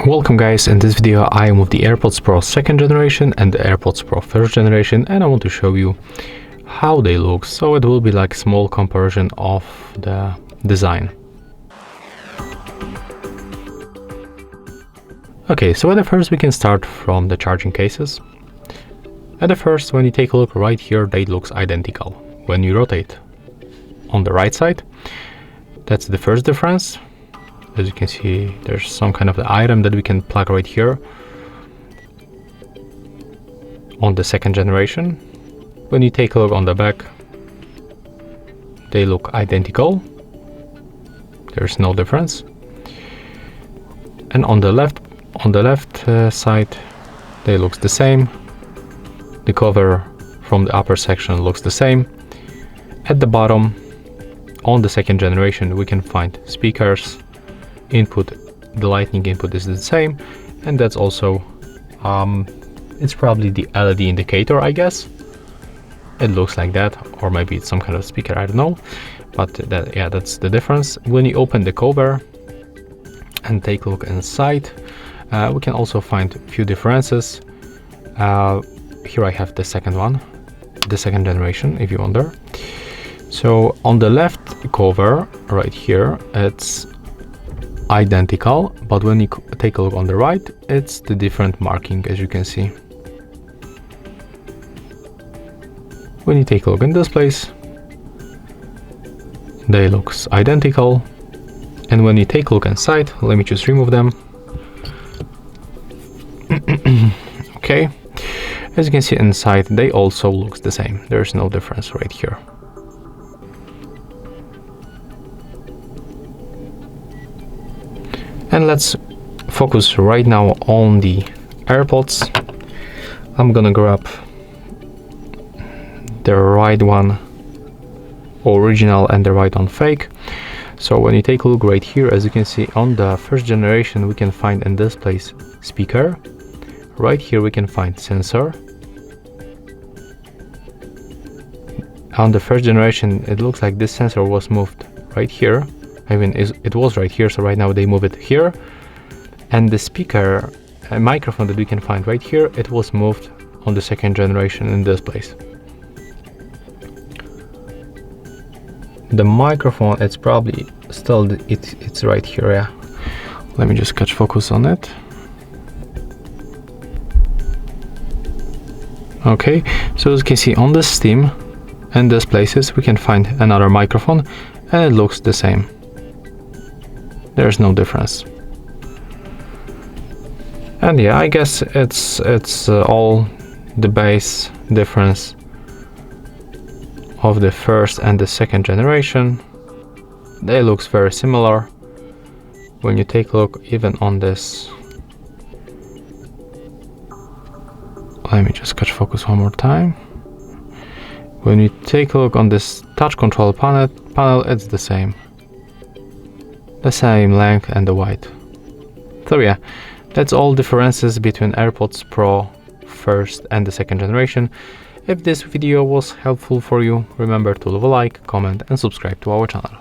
Welcome guys, in this video I am with the AirPods Pro 2nd generation and the AirPods Pro 1st generation, and I want to show you how they look. So it will be like small comparison of the design. Okay, so at the first we can start from the charging cases. At the first, when you take a look right here, they looks identical. When you rotate on the right side, that's the first difference. As you can see, there's some kind of the item that we can plug right here. On the 2nd generation, when you take a look on the back, they look identical. There's no difference. And on the left side, they looks the same. The cover from the upper section looks the same. At the bottom, on the 2nd generation, we can find speakers. Input, the lightning input is the same, and that's also it's probably the LED indicator, I guess. It looks like that, or maybe it's some kind of speaker, I don't know, but that's the difference. When you open the cover and take a look inside, we can also find a few differences. Here I have the second one, the 2nd generation, if you wonder. So on the left cover right here, it's identical, but when you take a look on the right, it's the different marking, as you can see. When you take a look in this place, they looks identical, and when you take a look inside, let me just remove them. Okay, as you can see inside, they also looks the same. There's no difference right here. And let's focus right now on the AirPods. I'm gonna grab the right one original and the right one fake. So when you take a look right here, as you can see on the 1st generation, we can find in this place speaker. Right here we can find sensor. On the 1st generation, it looks like this sensor was moved right here. I mean, it was right here, so right now they move it here. And the speaker, a microphone that we can find right here, it was moved on the 2nd generation in this place. The microphone, it's probably still, it's right here, yeah. Let me just catch focus on it. Okay, so as you can see on the stem and these places, we can find another microphone, and it looks the same. There's no difference. And yeah, I guess it's all the base difference of the 1st and the 2nd generation. They looks very similar. When you take a look even on this, let me just catch focus one more time. When you take a look on this touch control panel, it's the same length and the height. So yeah, that's all differences between AirPods Pro 1st and the 2nd generation. If this video was helpful for you, remember to leave a like, comment and subscribe to our channel.